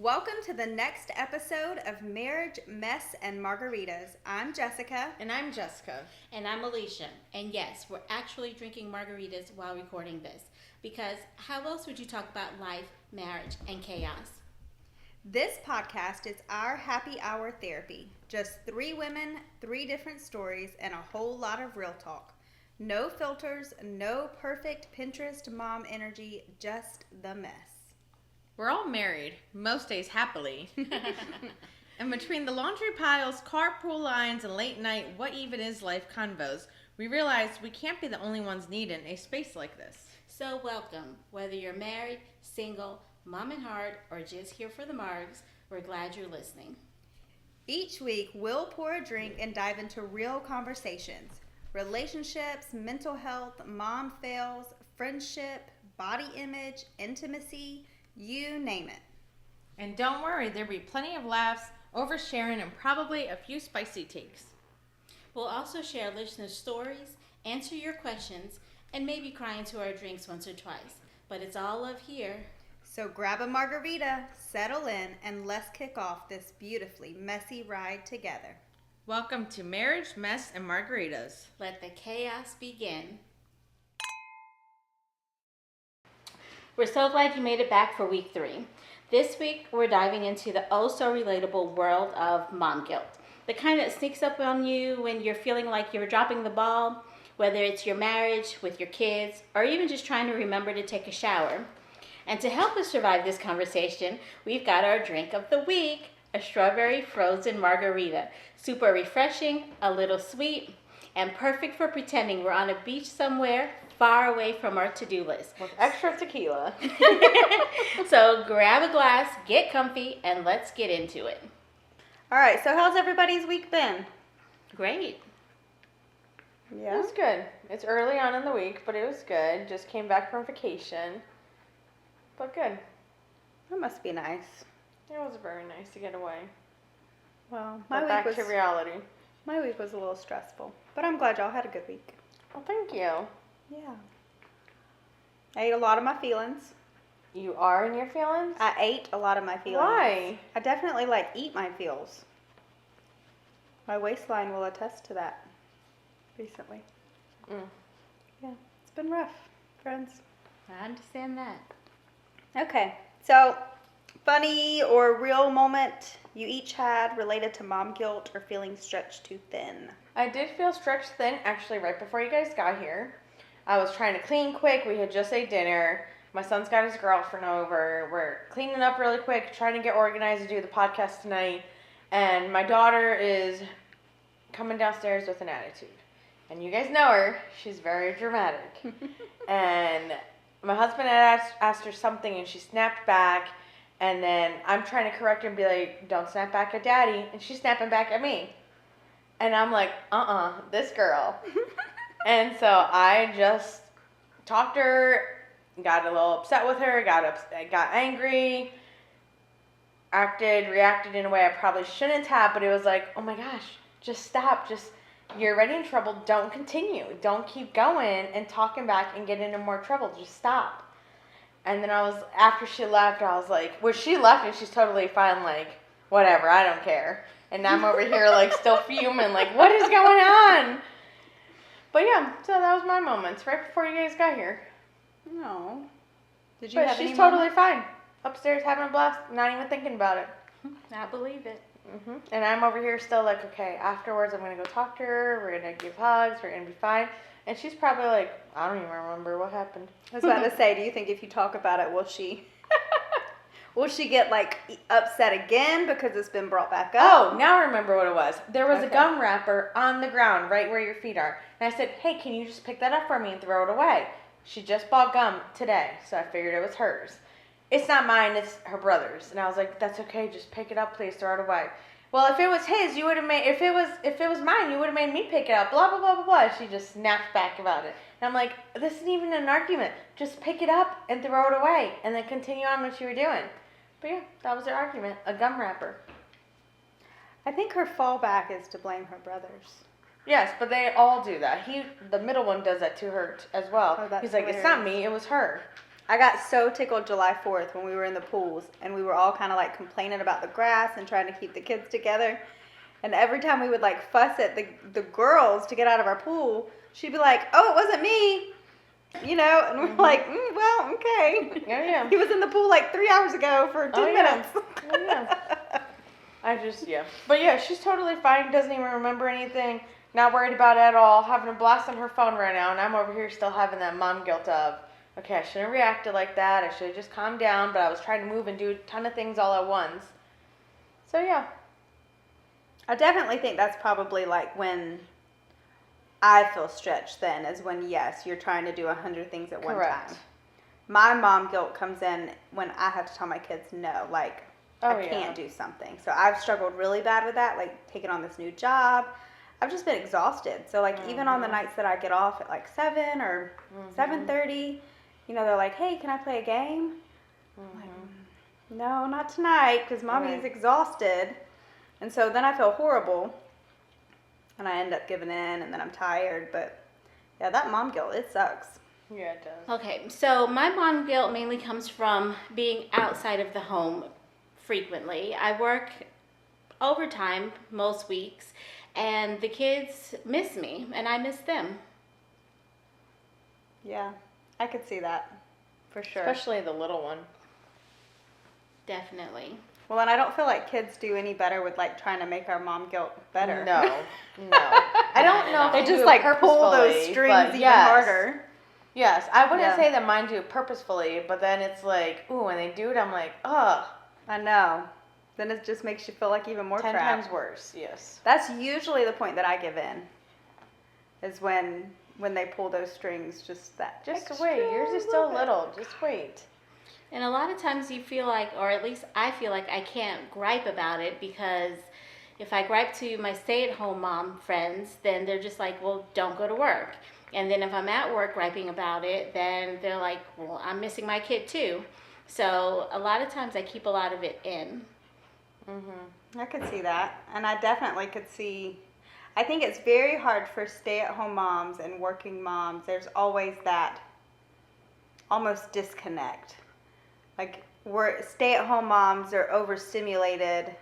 Welcome to the next episode of Marriage, Mess, and Margaritas. I'm Jessica. And I'm Jessica. And I'm Alicia. And yes, we're actually drinking margaritas while recording this. Because how else would you talk about life, marriage, and chaos? This podcast is our happy hour therapy. Just 3 women, 3 different stories, and a whole lot of real talk. No filters, no perfect Pinterest mom energy, just the mess. We're all married, most days happily. And between the laundry piles, carpool lines, and late night what even is life convos, we realized we can't be the only ones needing a space like this. So welcome. Whether you're married, single, mom and heart, or just here for the margs, we're glad you're listening. Each week, we'll pour a drink and dive into real conversations. Relationships, mental health, mom fails, friendship, body image, intimacy, you name it. And don't worry, there'll be plenty of laughs, oversharing, and probably a few spicy takes. We'll also share listener stories, answer your questions, and maybe cry into our drinks once or twice. But it's all love here. So grab a margarita, settle in, and let's kick off this beautifully messy ride together. Welcome to Marriage, Mess, and Margaritas. Let the chaos begin. We're so glad you made it back for week 3. This week, we're diving into the oh-so-relatable world of mom guilt. The kind that sneaks up on you when you're feeling like you're dropping the ball, whether it's your marriage, with your kids, or even just trying to remember to take a shower. And to help us survive this conversation, we've got our drink of the week, a strawberry frozen margarita. Super refreshing, a little sweet, and perfect for pretending we're on a beach somewhere far away from our to-do list. With extra tequila. So grab a glass, get comfy, and let's get into it. All right, so how's everybody's week been? Great. Yeah. It was good. It's early on in the week, but it was good. Just came back from vacation. But good. That must be nice. It was very nice to get away. Well, But back to reality. my week was a little stressful, but I'm glad y'all had a good week. Well, thank you. Yeah. I ate a lot of my feelings. You are in your feelings? I ate a lot of my feelings. Why? I definitely eat my feels. My waistline will attest to that recently. Yeah, it's been rough, friends. I understand that. Okay, so funny or real moment you each had related to mom guilt or feeling stretched too thin? I did feel stretched thin actually right before you guys got here. I was trying to clean quick. We had just ate dinner. My son's got his girlfriend over. We're cleaning up really quick, trying to get organized to do the podcast tonight. And my daughter is coming downstairs with an attitude. And you guys know her. She's very dramatic. And my husband had asked her something and she snapped back. And then I'm trying to correct her and be like, don't snap back at daddy. And she's snapping back at me. And I'm like, this girl. And so I just talked to her, got a little upset with her, got angry, reacted in a way I probably shouldn't have, but it was like, oh my gosh, just stop. You're already in trouble. Don't continue. Don't keep going and talking back and get into more trouble. Just stop. And then after she left, I was like, she left and she's totally fine, like, whatever, I don't care. And I'm over here, like, still fuming, like, what is going on? But yeah, so that was my moments right before you guys got here. No. Did you But have she's any totally moments? fine. Upstairs having a blast, not even thinking about it. I believe it. And I'm over here still like, okay, afterwards I'm going to go talk to her. We're going to give hugs. We're going to be fine. And she's probably like, I don't even remember what happened. I was about to say, do you think if you talk about it, will she get upset again because it's been brought back up? Oh, now I remember what it was. There was a Okay. gum wrapper on the ground right where your feet are. And I said, hey, can you just pick that up for me and throw it away? She just bought gum today, so I figured it was hers. It's not mine, it's her brother's. And I was like, that's okay, just pick it up, please, throw it away. Well, if it was his, you would have made, if it was mine, you would have made me pick it up, blah, blah, blah, blah, blah. She just snapped back about it. And I'm like, this isn't even an argument. Just pick it up and throw it away and then continue on what you were doing. But yeah, that was their argument, a gum wrapper. I think her fallback is to blame her brothers. Yes, but they all do that. The middle one does that to her as well. Oh, that's He's like, it's not hilarious. me, it was her. I got so tickled July 4th when we were in the pools and we were all kind of like complaining about the grass and trying to keep the kids together. And every time we would like fuss at the girls to get out of our pool, she'd be like, "Oh, it wasn't me." You know, and we're like, well, okay. Yeah. He was in the pool like 3 hours ago for 10 minutes. But yeah, she's totally fine. Doesn't even remember anything. Not worried about it at all. Having a blast on her phone right now. And I'm over here still having that mom guilt of, okay, I shouldn't have reacted like that. I should have just calmed down. But I was trying to move and do a ton of things all at once. So yeah. I definitely think that's probably like when I feel stretched then, is when, yes, you're trying to do 100 things at one time. My mom guilt comes in when I have to tell my kids no, like I can't do something. So I've struggled really bad with that, like taking on this new job. I've just been exhausted. So like even on the nights that I get off at like 7 or 7:30, you know, they're like, "Hey, can I play a game?" I'm like, "No, not tonight because mommy's exhausted." And so then I feel horrible. And I end up giving in, and then I'm tired. But yeah, that mom guilt, it sucks. Yeah, it does. Okay, so my mom guilt mainly comes from being outside of the home frequently. I work overtime most weeks, and the kids miss me, and I miss them. Yeah, I could see that for sure. Especially the little one. Definitely. Well, and I don't feel like kids do any better with like trying to make our mom guilt better. No. I don't know if they they just do like it pull those purposefully, strings but even yes. harder. Yes, I wouldn't say that mine do it purposefully, but then it's like, ooh, when they do it, I'm like, ugh. I know. Then it just makes you feel like even more 10 crap. times worse, yes. That's usually the point that I give in. Is when they pull those strings, just wait. Yours is still little. Just wait. And a lot of times you feel like, or at least I feel like I can't gripe about it because if I gripe to my stay-at-home mom friends, then they're just like, well, don't go to work. And then if I'm at work griping about it, then they're like, well, I'm missing my kid too. So a lot of times I keep a lot of it in. I could see that. And I definitely could see, I think it's very hard for stay-at-home moms and working moms. There's always that almost disconnect. Like, stay-at-home moms are overstimulated,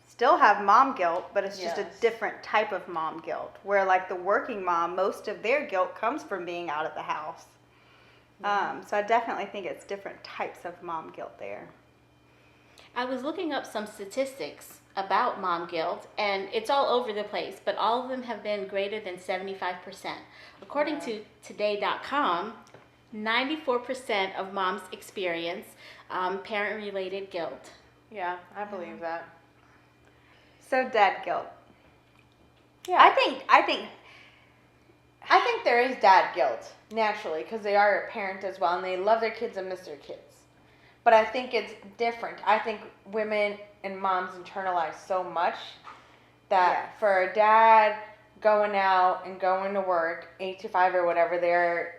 still have mom guilt, but it's just a different type of mom guilt. Where, like, the working mom, most of their guilt comes from being out of the house. So I definitely think it's different types of mom guilt there. I was looking up some statistics about mom guilt, and it's all over the place, but all of them have been greater than 75%. According to today.com, 94% of moms experience parent-related guilt. Yeah, I believe that. So dad guilt. Yeah. I think there is dad guilt, naturally, because they are a parent as well, and they love their kids and miss their kids. But I think it's different. I think women and moms internalize so much that for a dad going out and going to work, 8 to 5 or whatever, they're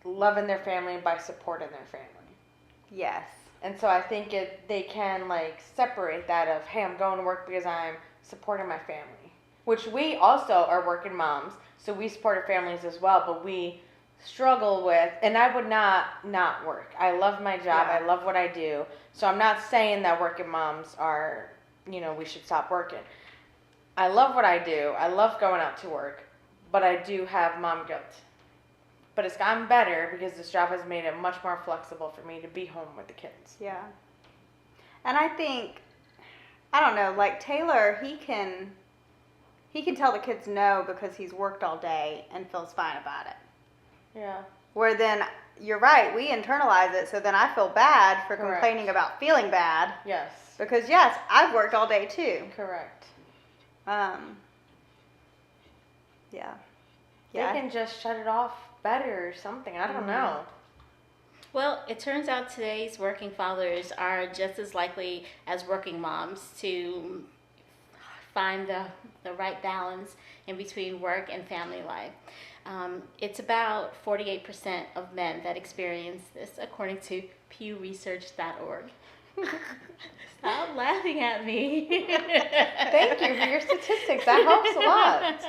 loving their family by supporting their family. Yes. And so I think they can like separate that of, hey, I'm going to work because I'm supporting my family. Which we also are working moms, so we support our families as well, but we struggle with, and I would not work. I love my job. I love what I do. So I'm not saying that working moms are, we should stop working. I love what I do. I love going out to work, but I do have mom guilt. But it's gotten better because this job has made it much more flexible for me to be home with the kids. Yeah. And I think, I don't know, like Taylor, he can tell the kids no because he's worked all day and feels fine about it. Yeah. Where then, you're right, we internalize it, so then I feel bad for complaining about feeling bad. Yes. Because yes, I've worked all day too. Correct. Yeah. They can just shut it off better or something. I don't know. Well, it turns out today's working fathers are just as likely as working moms to find the right balance in between work and family life. It's about 48% of men that experience this, according to PewResearch.org. Stop laughing at me. Thank you for your statistics. That helps a lot.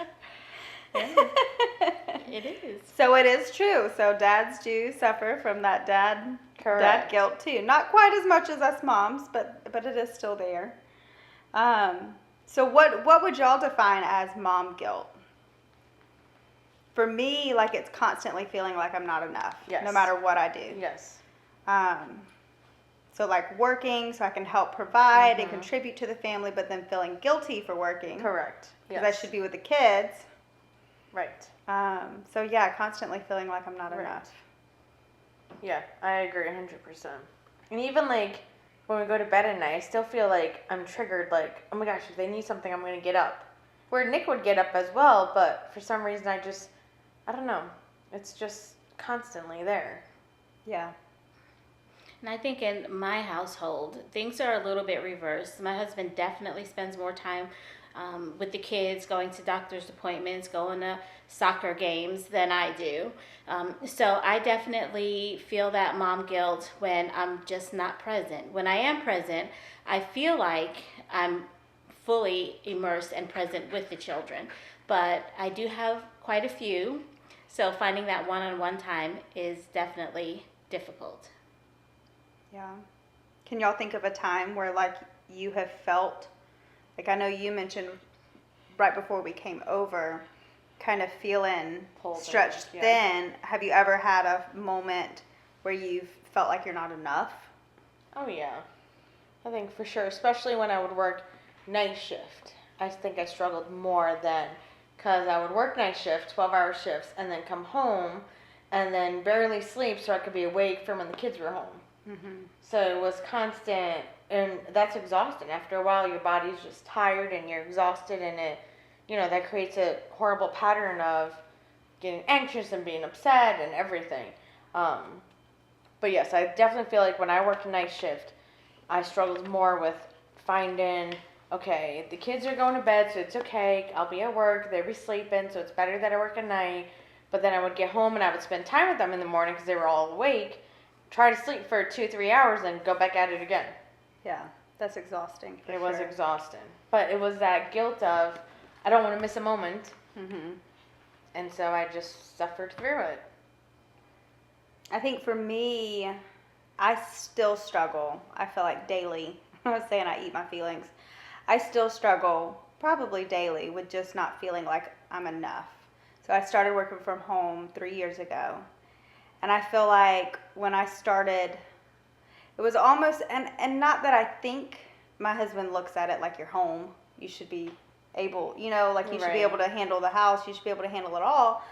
It is. So it is true. So dads do suffer from that dad guilt too. Not quite as much as us moms, but it is still there. So what would y'all define as mom guilt? For me, like it's constantly feeling like I'm not enough, no matter what I do. Yes. So like working so I can help provide and contribute to the family, but then feeling guilty for working. Correct. Because I should be with the kids. Right. So yeah, constantly feeling like I'm not enough. Yeah, I agree 100%. And even like when we go to bed at night, I still feel like I'm triggered, like, oh my gosh, if they need something, I'm going to get up. Where Nick would get up as well, but for some reason I don't know. It's just constantly there. Yeah. And I think in my household, things are a little bit reversed. My husband definitely spends more time with the kids, going to doctor's appointments, going to soccer games than I do. So I definitely feel that mom guilt when I'm just not present. When I am present, I feel like I'm fully immersed and present with the children. But I do have quite a few, so finding that one-on-one time is definitely difficult. Yeah. Can y'all think of a time where like you have felt, like I know you mentioned right before we came over, kind of feeling stretched thin. Have you ever had a moment where you've felt like you're not enough? Oh yeah. I think for sure, especially when I would work night shift. I think I struggled more then because I would work night shift, 12-hour shifts, and then come home and then barely sleep so I could be awake for when the kids were home. So it was constant, and that's exhausting. After a while, your body's just tired and you're exhausted, and it, that creates a horrible pattern of getting anxious and being upset and everything. But yes, I definitely feel like when I worked night shift, I struggled more with finding, okay, the kids are going to bed, so it's okay. I'll be at work, they'll be sleeping, so it's better that I work at night. But then I would get home and I would spend time with them in the morning because they were all awake. Try to sleep for 2-3 hours and go back at it again. Yeah, that's exhausting. It was exhausting. But it was that guilt of, I don't want to miss a moment. And so I just suffered through it. I think for me, I still struggle. I feel like daily. I was saying I eat my feelings. I still struggle probably daily with just not feeling like I'm enough. So I started working from home 3 years ago. And I feel like when I started, it was almost, and not that I think my husband looks at it like you're home. You should be able, like you should be able to handle the house. You should be able to handle it all.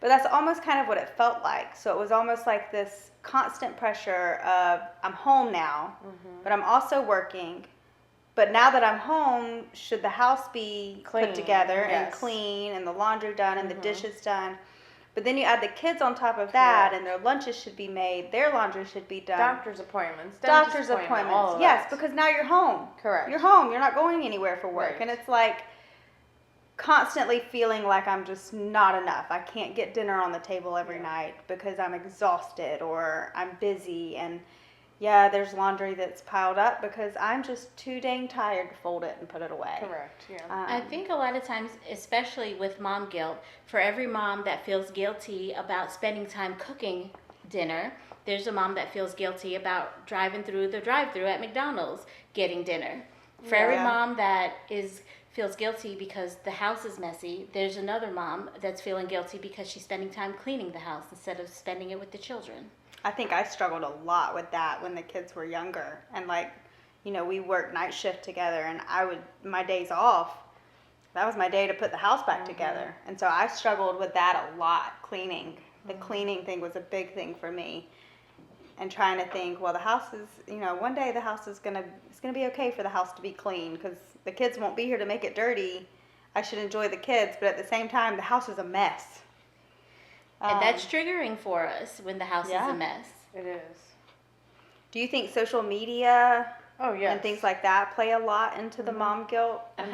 But that's almost kind of what it felt like. So it was almost like this constant pressure of, I'm home now, but I'm also working. But now that I'm home, should the house be clean, put together and clean and the laundry done and the dishes done? But then you add the kids on top of that, and their lunches should be made, their laundry should be done. Doctor's appointments. All of yes, because now you're home. Correct. You're home. You're not going anywhere for work. Right. And it's like constantly feeling like I'm just not enough. I can't get dinner on the table every night because I'm exhausted or I'm busy. And yeah, there's laundry that's piled up because I'm just too dang tired to fold it and put it away. Correct, yeah. I think a lot of times, especially with mom guilt, for every mom that feels guilty about spending time cooking dinner, there's a mom that feels guilty about driving through the drive-thru at McDonald's getting dinner. For every mom that feels guilty because the house is messy, there's another mom that's feeling guilty because she's spending time cleaning the house instead of spending it with the children. I think I struggled a lot with that when the kids were younger. And we worked night shift together, and my days off, that was my day to put the house back together. And so I struggled with that a lot, cleaning. The cleaning thing was a big thing for me. And trying to think, well, the house is, one day the house is it's going to be okay for the house to be clean because the kids won't be here to make it dirty. I should enjoy the kids, but at the same time, the house is a mess. And that's triggering for us when the house is a mess. It is. Do you think social media and things like that play a lot into the mom guilt and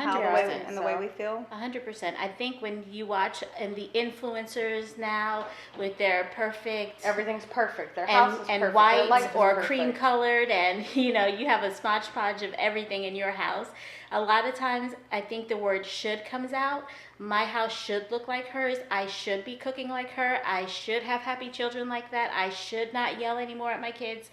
the way we feel? 100%. I think when you watch and the influencers now with their perfect, everything's perfect. Their house is perfect. And white or cream colored, and you have a smudge podge of everything in your house. A lot of times, I think the word should comes out. My house should look like hers. I should be cooking like her. I should have happy children like that. I should not yell anymore at my kids.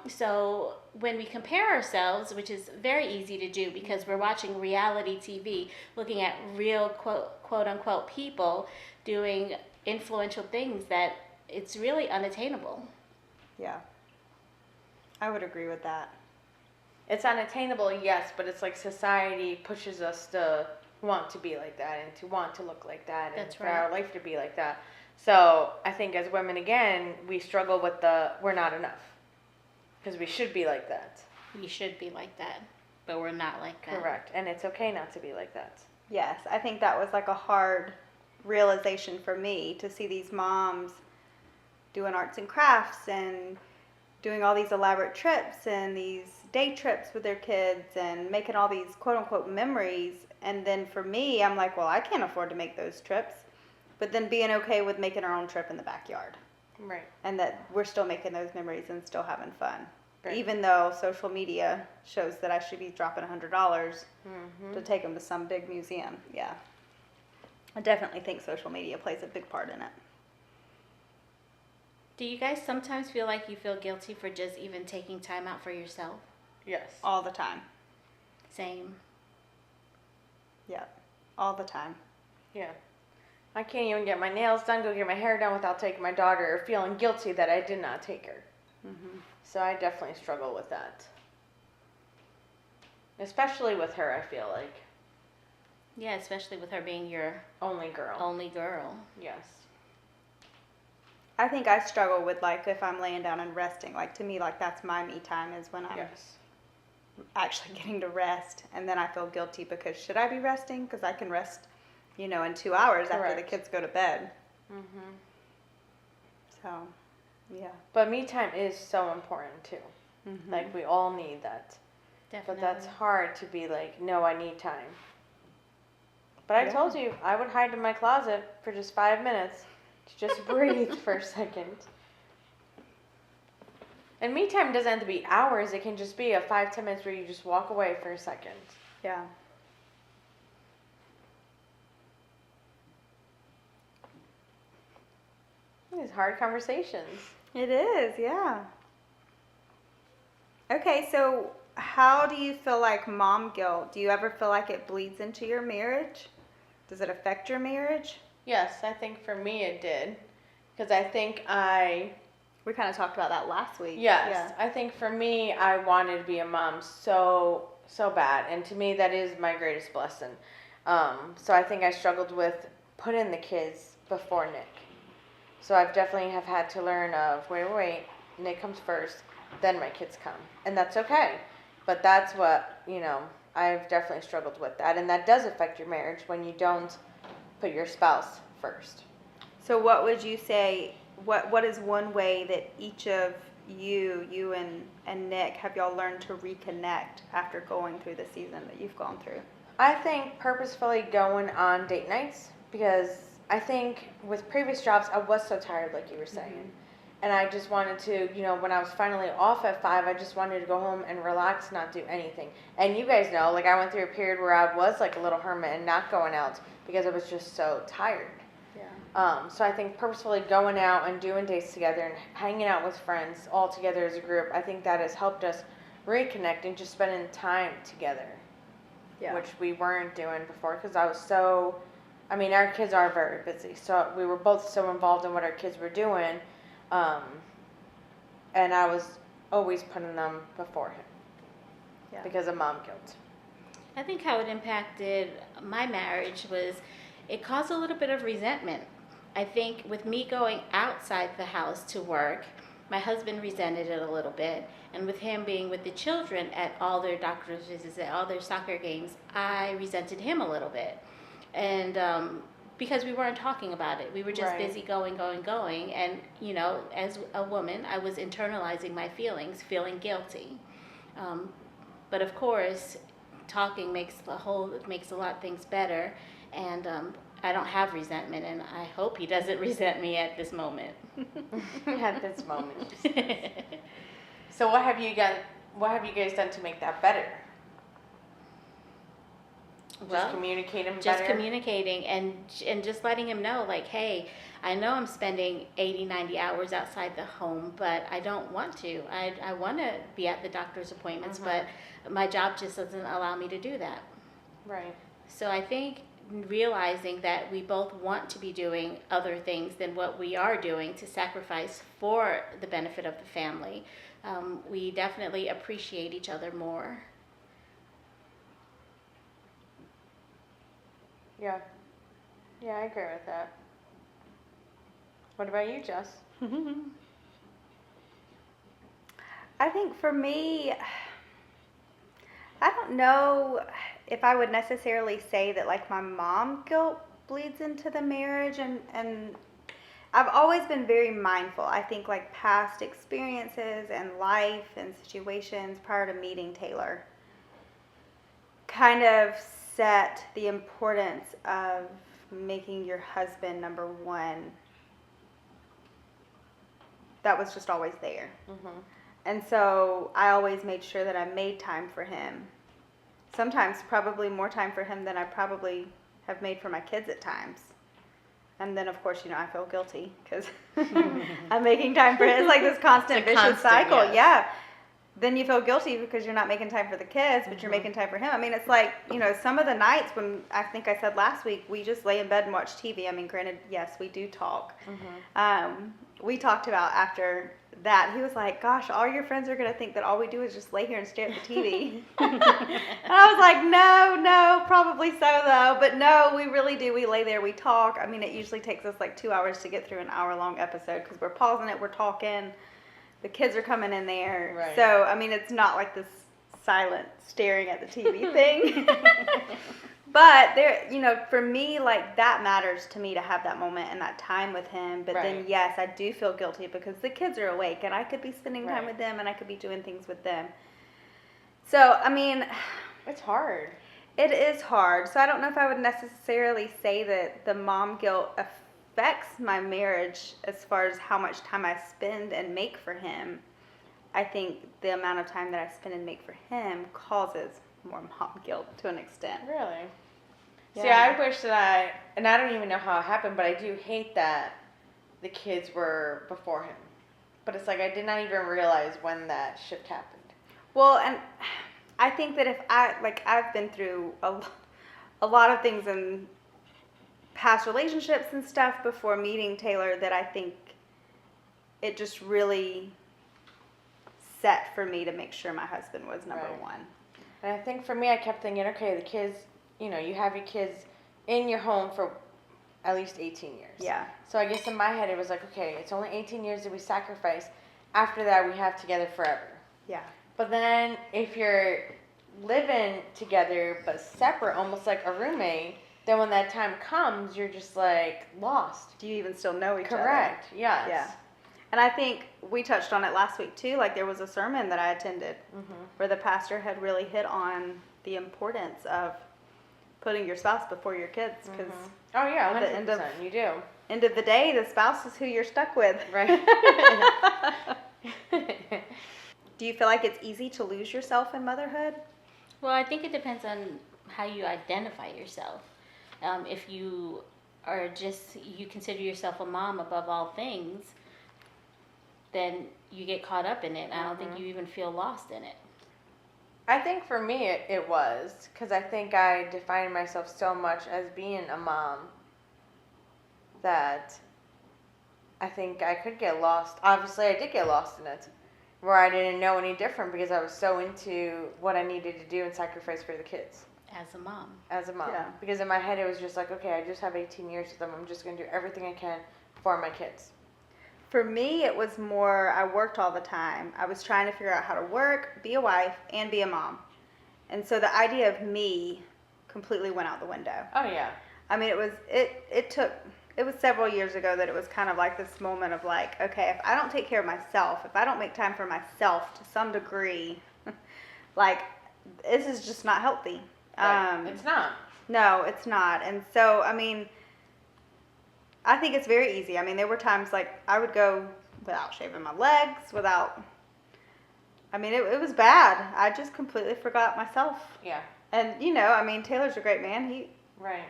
So when we compare ourselves, which is very easy to do because we're watching reality TV, looking at real quote unquote people doing influential things, that it's really unattainable. Yeah. I would agree with that. It's unattainable, yes, but it's like society pushes us to want to be like that and to want to look like that and for our life to be like that. So I think as women, again, we struggle with we're not enough because we should be like that. We should be like that, but we're not like that. Correct, and it's okay not to be like that. Yes, I think that was like a hard realization for me to see these moms doing arts and crafts and doing all these elaborate trips and these day trips with their kids and making all these quote unquote memories. And then for me, I'm like, well, I can't afford to make those trips. But then being okay with making our own trip in the backyard. Right. And that we're still making those memories and still having fun. Right. Even though social media shows that I should be dropping $100 to take them to some big museum. Yeah. I definitely think social media plays a big part in it. Do you guys sometimes feel like you feel guilty for just even taking time out for yourself? Yes. All the time. Same. Yeah. All the time. Yeah. I can't even get my nails done, go get my hair done without taking my daughter or feeling guilty that I did not take her. Mm-hmm. So I definitely struggle with that. Especially with her, I feel like. Yeah, especially with her being your only girl. Yes. I think I struggle with, like, if I'm laying down and resting. Like, to me, like, that's my me time is when I'm actually getting to rest. And then I feel guilty because should I be resting? Because I can rest, in 2 hours after the kids go to bed. Mm-hmm. So, yeah. But me time is so important, too. Mm-hmm. Like, we all need that. Definitely. But that's hard to be like, no, I need time. But I told you, I would hide in my closet for just 5 minutes to just breathe for a second. And me time doesn't have to be hours. It can just be a 5-10 minutes where you just walk away for a second. Yeah. These hard conversations. It is, yeah. Okay, so how do you feel like mom guilt? Do you ever feel like it bleeds into your marriage? Does it affect your marriage? Yes, I think for me it did. Because I think We kind of talked about that last week. Yes. Yeah. I think for me, I wanted to be a mom so bad. And to me, that is my greatest blessing. So I think I struggled with putting the kids before Nick. So I've definitely have had to learn of, wait, Nick comes first, then my kids come. And that's okay. But that's what, I've definitely struggled with that. And that does affect your marriage when you don't put your spouse first. So what would you say, what is one way that each of you and Nick, have y'all learned to reconnect after going through the season that you've gone through? I think purposefully going on date nights, because I think with previous jobs, I was so tired, like you were saying. Mm-hmm. And I just wanted to, when I was finally off at 5, I just wanted to go home and relax, not do anything. And you guys know, like, I went through a period where I was like a little hermit and not going out because I was just so tired. Yeah. So I think purposefully going out and doing dates together and hanging out with friends all together as a group, I think that has helped us reconnect and just spending time together. Yeah. Which we weren't doing before because our kids are very busy. So we were both so involved in what our kids were doing. And I was always putting them before him because of mom guilt. I think how it impacted my marriage was it caused a little bit of resentment. I think with me going outside the house to work, my husband resented it a little bit. And with him being with the children at all their doctor's visits, at all their soccer games, I resented him a little bit. And because we weren't talking about it. We were just busy going. And, as a woman, I was internalizing my feelings, feeling guilty. But of course, talking makes a lot of things better. And I don't have resentment, and I hope he doesn't resent me at this moment. At this moment. So what have you guys done to make that better? Just communicating better. Just communicating and just letting him know, like, hey, I know I'm spending 80, 90 hours outside the home, but I don't want to. I want to be at the doctor's appointments, but my job just doesn't allow me to do that. Right. So I think realizing that we both want to be doing other things than what we are doing to sacrifice for the benefit of the family, we definitely appreciate each other more. Yeah. Yeah, I agree with that. What about you, Jess? I think for me, I don't know if I would necessarily say that like my mom guilt bleeds into the marriage, and I've always been very mindful. I think like past experiences and life and situations prior to meeting Taylor kind of set the importance of making your husband number one. That was just always there. And so I always made sure that I made time for him. Sometimes probably more time for him than I probably have made for my kids at times. And then, of course, I feel guilty because I'm making time for him. It's like this constant vicious cycle. Yes. Yeah. Then you feel guilty because you're not making time for the kids, but you're making time for him. I mean, it's like, some of the nights when, I think I said last week, we just lay in bed and watch TV. I mean, granted, yes, we do talk. We talked about after that, he was like, gosh, all your friends are going to think that all we do is just lay here and stare at the TV. And I was like, no, probably so though. But no, we really do. We lay there, we talk. I mean, it usually takes us like 2 hours to get through an hour-long episode because we're pausing it, we're talking. The kids are coming in there. Right. So, I mean, it's not like this silent staring at the TV thing. But there, for me, like that matters to me to have that moment and that time with him. But then, yes, I do feel guilty because the kids are awake and I could be spending time with them and I could be doing things with them. So, I mean, it's hard. It is hard. So I don't know if I would necessarily say that the mom guilt affects my marriage as far as how much time I spend and make for him. I think the amount of time that I spend and make for him causes more mom guilt to an extent. Really? Yeah. See, I wish that and I don't even know how it happened, but I do hate that the kids were before him. But it's like I did not even realize when that shift happened. Well, and I think that if I've been through a lot of things in past relationships and stuff before meeting Taylor that I think it just really set for me to make sure my husband was number one. And I think for me, I kept thinking, okay, the kids, you have your kids in your home for at least 18 years. Yeah. So I guess in my head, it was like, okay, it's only 18 years that we sacrifice. After that, we have together forever. Yeah. But then if you're living together but separate, almost like a roommate, then when that time comes, you're just like lost. Do you even still know each other? Correct. Yes. Yeah. And I think we touched on it last week too. Like there was a sermon that I attended where the pastor had really hit on the importance of putting your spouse before your kids. Because oh yeah, 100%. At the end of the day, the spouse is who you're stuck with. Right. Do you feel like it's easy to lose yourself in motherhood? Well, I think it depends on how you identify yourself. If you you consider yourself a mom above all things, then you get caught up in it. I don't think you even feel lost in it. I think for me it was, because I think I defined myself so much as being a mom that I think I could get lost. Obviously, I did get lost in it, where I didn't know any different because I was so into what I needed to do and sacrifice for the kids. As a mom. Yeah. Because in my head it was just like, okay, I just have 18 years with them. I'm just going to do everything I can for my kids. For me, it was more, I worked all the time. I was trying to figure out how to work, be a wife, and be a mom. And so the idea of me completely went out the window. Oh, yeah. I mean, it was several years ago that it was kind of like this moment of like, okay, if I don't take care of myself, if I don't make time for myself to some degree, like, this is just not healthy. Right. It's not. No, it's not. And so, I mean, I think it's very easy. I mean, there were times like I would go without shaving my legs, it was bad. I just completely forgot myself. Yeah. And, you know, I mean, Taylor's a great man. Right.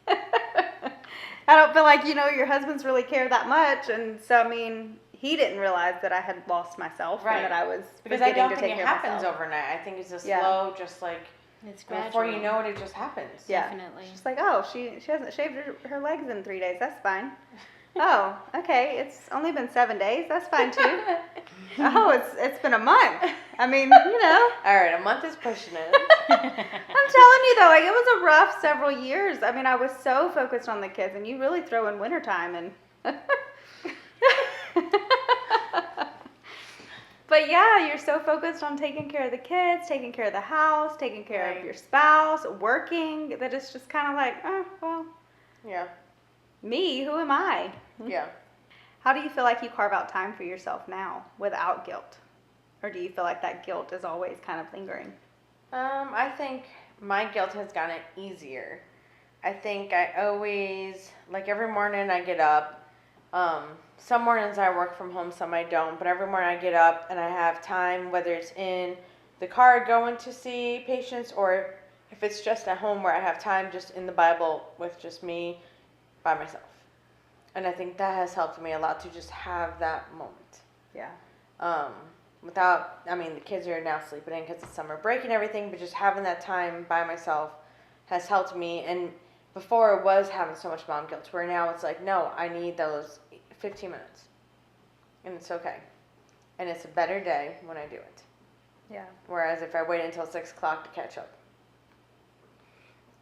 I don't feel like, you know, your husband's really care that much. And so, I mean, he didn't realize that I had lost myself Right. and that I was Because I don't to think take it care of happens myself. overnight. I think it's a Yeah. slow, just like, It's gradual. before you know it, it just happens. Yeah. Definitely. She's like, oh, she hasn't shaved her legs in 3 days. That's fine. Oh, okay. It's only been 7 days. That's fine too. Oh, it's been a month. I mean, you know. All right, a month is pushing it. I'm telling you though, like it was a rough several years. I mean, I was so focused on the kids, and you really throw in wintertime and. But yeah, you're so focused on taking care of the kids, taking care of the house, taking care Right. of your spouse, working, that it's just kind of like, oh, well, Yeah. me, who am I? Yeah. How do you feel like you carve out time for yourself now without guilt? Or do you feel like that guilt is always kind of lingering? I think my guilt has gotten easier. I think I always, like every morning I get up. Some mornings I work from home, some I don't. But every morning I get up and I have time, whether it's in the car going to see patients or if it's just at home where I have time just in the Bible with just me by myself. And I think that has helped me a lot to just have that moment. Yeah. Without, I mean, the kids are now sleeping in because it's summer break and everything, but just having that time by myself has helped me. And before it was having so much mom guilt, where now it's like, no, I need those 15 minutes. And it's okay. And it's a better day when I do it. Yeah. Whereas if I wait until 6 o'clock to catch up.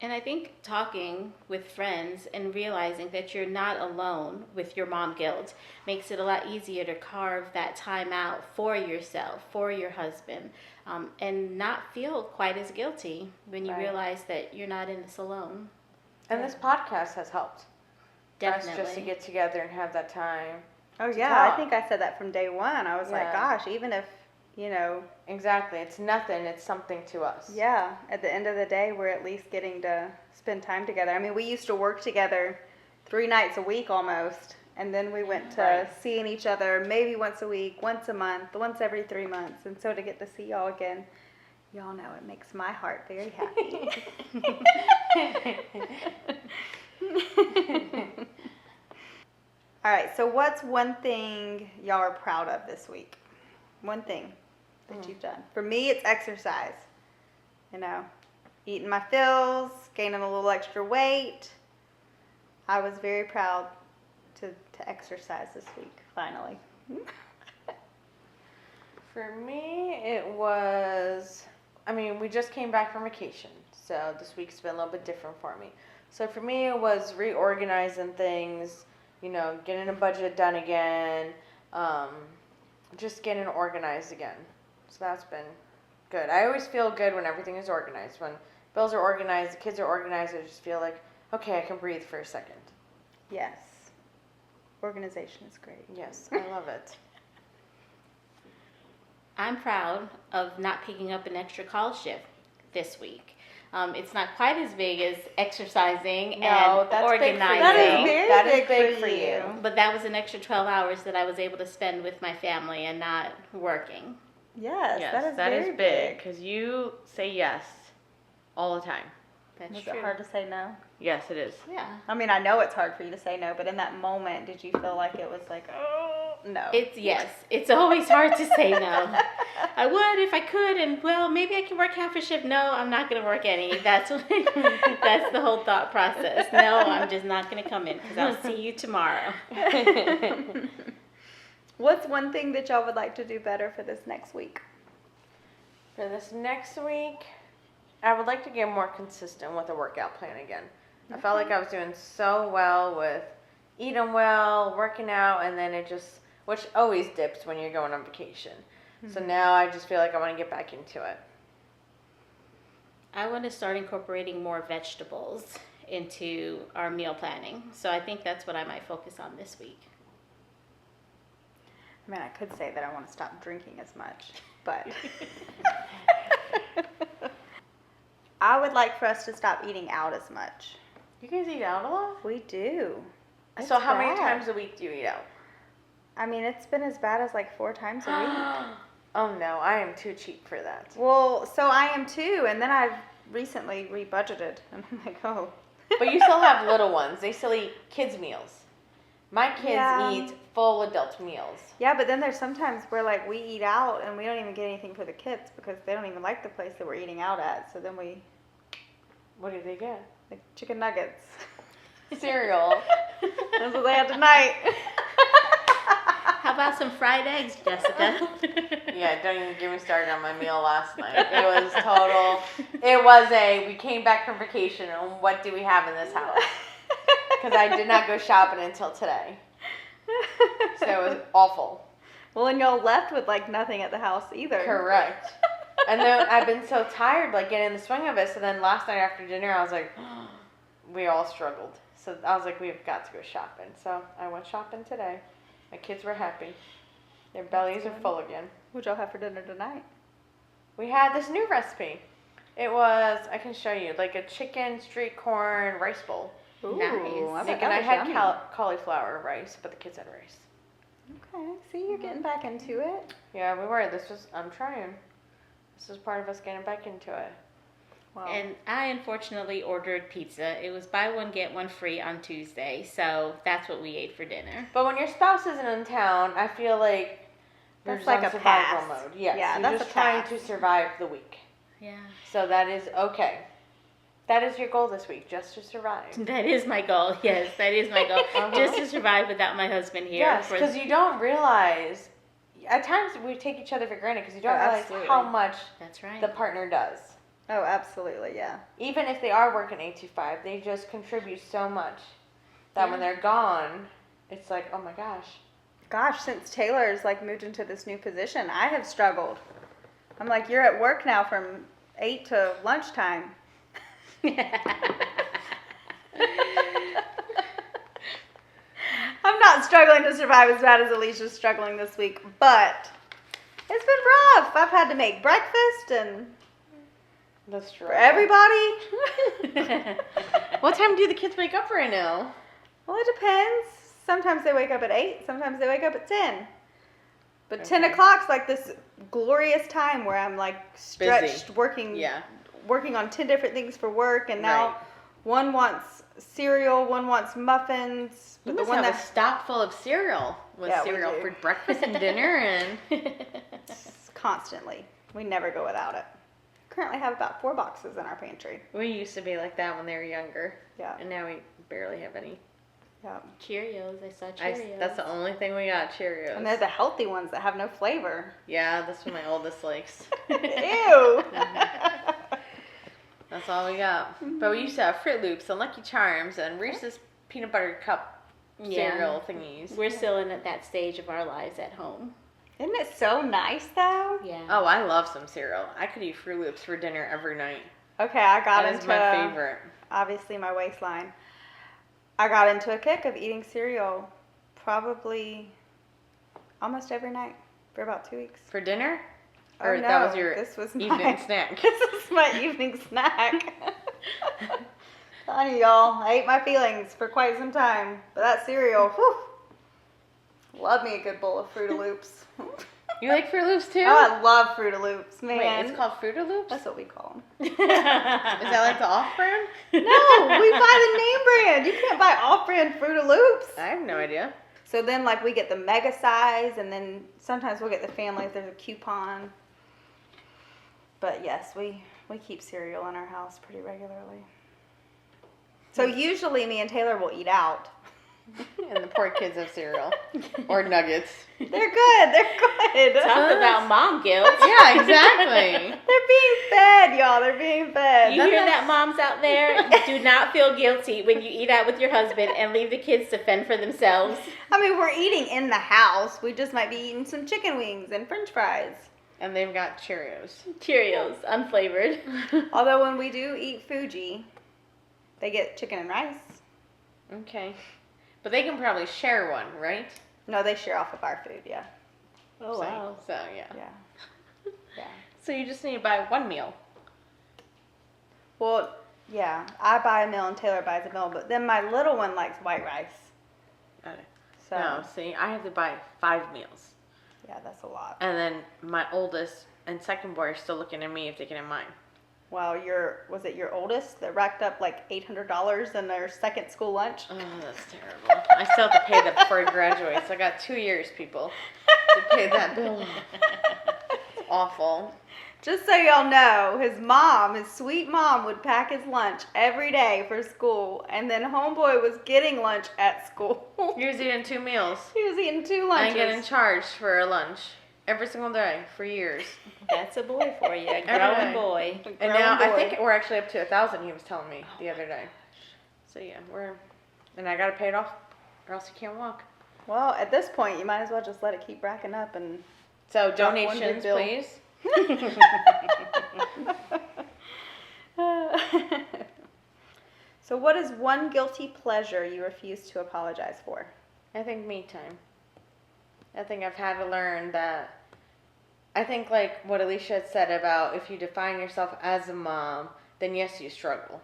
And I think talking with friends and realizing that you're not alone with your mom guilt makes it a lot easier to carve that time out for yourself, for your husband, and not feel quite as guilty when you Right. realize that you're not in this alone. And this podcast has helped. Definitely. For us just to get together and have that time. Oh, to yeah. talk. I think I said that from day one. I was like, Yeah. gosh, even if, you know, Exactly. It's nothing. It's something to us. yeah, at the end of the day, we're at least getting to spend time together. I mean, we used to work together 3 nights a week almost. And then we went to Right. seeing each other maybe once a week, once a month, once every 3 months. And so to get to see y'all again, y'all know it makes my heart very happy. All right, so what's one thing y'all are proud of this week? One thing that you've done. For me, it's exercise. You know, eating my fills, gaining a little extra weight. I was very proud to exercise this week, finally. For me, it was, I mean, we just came back from vacation, so this week's been a little bit different for me. So for me, it was reorganizing things, you know, getting a budget done again, just getting organized again. So that's been good. I always feel good when everything is organized. When bills are organized, the kids are organized, I just feel like, okay, I can breathe for a second. Yes. Organization is great. Yes, I love it. I'm proud of not picking up an extra call shift this week. It's not quite as big as exercising No, and that's big for you. organizing. That is very That is big, big for for you. you. But that was an extra 12 hours that I was able to spend with my family and not working. Yes, that is that very is big because you say yes all the time. That's Was true. it hard to say no? Yes, it is. Yeah. I mean, I know it's hard for you to say no, but in that moment, did you feel like it was like, oh, no? It's always hard to say no. I would if I could, and well, maybe I can work half a shift. No, I'm not going to work any. That's the whole thought process. No, I'm just not going to come in because I'll see you tomorrow. What's one thing that y'all would like to do better for this next week? For this next week, I would like to get more consistent with a workout plan again. I felt like I was doing so well with eating well, working out, and then it just, which always dips when you're going on vacation. So now I just feel like I want to get back into it. I want to start incorporating more vegetables into our meal planning. So I think that's what I might focus on this week. I mean, I could say that I want to stop drinking as much, but I would like for us to stop eating out as much. You guys eat out a lot? We do. So It's how many bad. times a week do you eat out? I mean, it's been as bad as like 4 times a week. Oh no, I am too cheap for that. Well, so I am too, and then recently rebudgeted, and I'm like, oh. But you still have little ones. They still eat kids' meals. My kids eat full adult meals. Yeah, but then there's sometimes where like we eat out and we don't even get anything for the kids because they don't even like the place that we're eating out at. So then we. What do they get? Like chicken nuggets. Cereal. That's what they had tonight. How about some fried eggs, Jessica? Yeah, don't even get me started on my meal last night. We came back from vacation and what do we have in this house? Because I did not go shopping until today. So it was awful. Well, and y'all left with like nothing at the house either. Correct. And then I've been so tired, like getting in the swing of it. So then last night after dinner, I was like, we all struggled. So I was like, we've got to go shopping. So I went shopping today. My kids were happy. Their bellies are full again. What'd y'all have for dinner tonight? We had this new recipe. It was, I can show you, like a chicken street corn rice bowl. Ooh, nice. And I had cauliflower rice, but the kids had rice. Okay, see, you're getting back into it. Yeah, we were. I'm trying. This is part of us getting back into it. Wow. And I unfortunately ordered pizza. It was buy one, get one free on Tuesday. So that's what we ate for dinner. But when your spouse isn't in town, I feel like That's you're like on a survival pass. mode. Yes, Yeah, you're that's just a trying pass. to survive the week. Yeah. So that is okay. That is your goal this week, just to survive. That is my goal. Yes, that is my goal. Just to survive without my husband here. Yes, because you don't realize. At times we take each other for granted because you don't realize absolutely. how much That's right. the partner does. Oh, absolutely, yeah. Even if they are working 8 to 5, they just contribute so much that when they're gone, it's like, oh my gosh. Gosh, since Taylor's like moved into this new position, I have struggled. I'm like, you're at work now from 8 to lunchtime. I'm not struggling to survive as bad as Alicia's struggling this week, but it's been rough. I've had to make breakfast and That's true. for everybody. What time do the kids wake up right now? Well, it depends. Sometimes they wake up at 8, sometimes they wake up at 10. But 10 Okay. o'clock's like this glorious time where I'm like stretched working on 10 different things for work, and now Right. one wants cereal, one wants muffins. You But must the one have a that's stock full of cereal. With Yeah, we cereal do. for breakfast and dinner and... constantly, we never go without it. Currently have about 4 boxes in our pantry. We used to be like that when they were younger. Yeah, And now we barely have any. yeah. Cheerios. I saw Cheerios. That's the only thing we got, Cheerios. And they're the healthy ones that have no flavor. Yeah, that's what my oldest likes. Ew. That's all we got. But we used to have Fruit Loops and Lucky Charms and Reese's Peanut Butter Cup cereal thingies. We're still in at that stage of our lives at home. Isn't it so nice though? Yeah. Oh, I love some cereal. I could eat Fruit Loops for dinner every night. Okay, I got That into is my favorite. obviously my waistline. I got into a kick of eating cereal probably almost every night for about 2 weeks. For dinner? Oh, Or no, that was your this was evening my, snack? This is my evening snack. Honey, y'all, I ate my feelings for quite some time, but that cereal, whew, love me a good bowl of Fruit Loops. You like Fruit Loops too? Oh, I love Fruit Loops, man. Wait, it's called Fruit Loops? That's what we call them. Is that like the off-brand? No, we buy the name brand. You can't buy off-brand Fruit Loops. I have no idea. So then, like, we get the mega size, and then sometimes we'll get the family if there's a coupon. But yes, we keep cereal in our house pretty regularly. So usually me and Taylor will eat out. And the poor kids have cereal. Or nuggets. They're good. They're good. Talk about mom guilt. Yeah, exactly. They're being fed, y'all. They're being fed. You hear that, moms out there? Do not feel guilty when you eat out with your husband and leave the kids to fend for themselves. I mean, we're eating in the house. We just might be eating some chicken wings and French fries. And they've got Cheerios. Cheerios, unflavored. Although when we do eat Fuji, they get chicken and rice. Okay. But they can probably share one, right? No, they share off of our food, yeah. Oh, wow. So, yeah. Yeah. Yeah. So you just need to buy one meal. Well, yeah, I buy a meal and Taylor buys a meal, but then my little one likes white rice. Okay. So, No, see, I have to buy 5 meals. yeah, that's a lot. And then my oldest and second boy are still looking at me if they can have mine. Well, was it your oldest that racked up like $800 in their second school lunch? Oh, that's terrible. I still have to pay that before he graduates. I got 2 years, people, to pay that bill off. It's awful. Just so y'all know, his sweet mom, would pack his lunch every day for school, and then homeboy was getting lunch at school. He was eating 2 meals. He was eating 2 lunches. And getting charged for a lunch every single day for years. That's a boy for you, a growing boy. And now I think we're actually up to 1,000. He was telling me the other day. So yeah, and I gotta pay it off, or else he can't walk. Well, at this point, you might as well just let it keep racking up and. So donations, please. So what is one guilty pleasure you refuse to apologize for? I think me time. I think I've had to learn that. I think like what Alicia had said about if you define yourself as a mom, then yes, you struggle.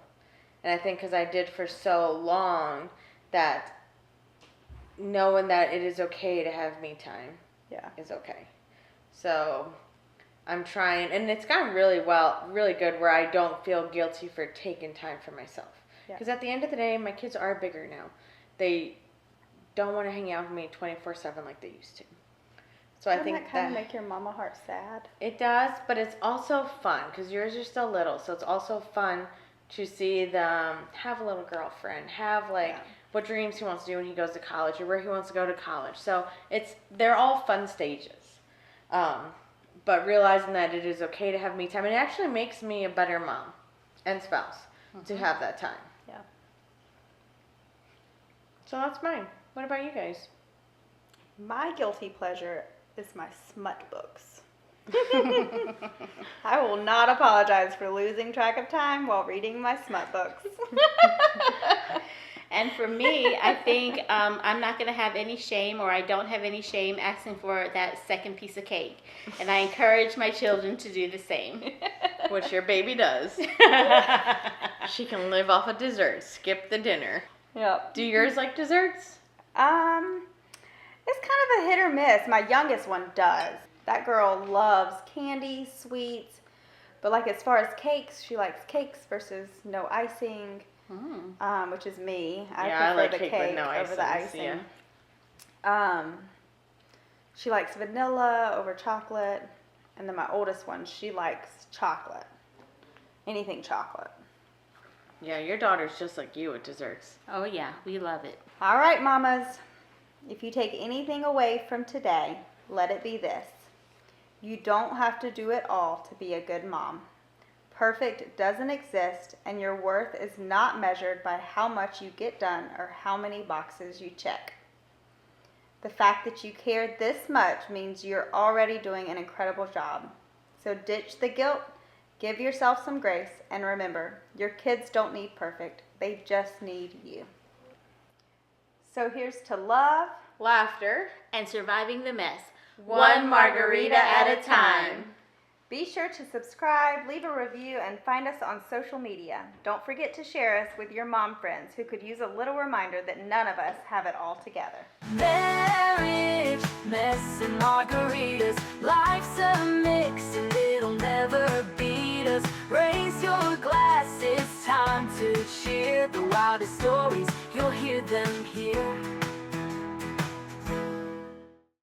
And I think because I did for so long that knowing that it is okay to have me time is okay. So I'm trying, and it's gotten really good where I don't feel guilty for taking time for myself. Because at the end of the day, my kids are bigger now. They don't want to hang out with me 24/7 like they used to. So I think that kind of make your mama heart sad. It does, but it's also fun because yours are still little. So it's also fun to see them have a little girlfriend, have what dreams he wants to do when he goes to college or where he wants to go to college. So they're all fun stages. But realizing that it is okay to have me time, and it actually makes me a better mom and spouse to have that time. Yeah. So that's mine. What about you guys? My guilty pleasure is my smut books. I will not apologize for losing track of time while reading my smut books. And for me, I think I'm not going to have any shame, or I don't have any shame asking for that second piece of cake. And I encourage my children to do the same. Which your baby does. She can live off of desserts. Skip the dinner. Yep. Do yours like desserts? It's kind of a hit or miss. My youngest one does. That girl loves candy, sweets, but like as far as cakes, she likes cakes versus no icing. Which is me. I prefer the cake over the icing. Yeah. She likes vanilla over chocolate, and then my oldest one, she likes chocolate. Anything chocolate. Yeah, your daughter's just like you with desserts. Oh yeah, we love it. All right, mamas. If you take anything away from today, let it be this. You don't have to do it all to be a good mom. Perfect doesn't exist, and your worth is not measured by how much you get done or how many boxes you check. The fact that you care this much means you're already doing an incredible job. So ditch the guilt, give yourself some grace, and remember, your kids don't need perfect. They just need you. So here's to love, laughter, and surviving the mess. One margarita at a time. Be sure to subscribe, leave a review, and find us on social media. Don't forget to share us with your mom friends who could use a little reminder that none of us have it all together. Marriage, mess, and margaritas.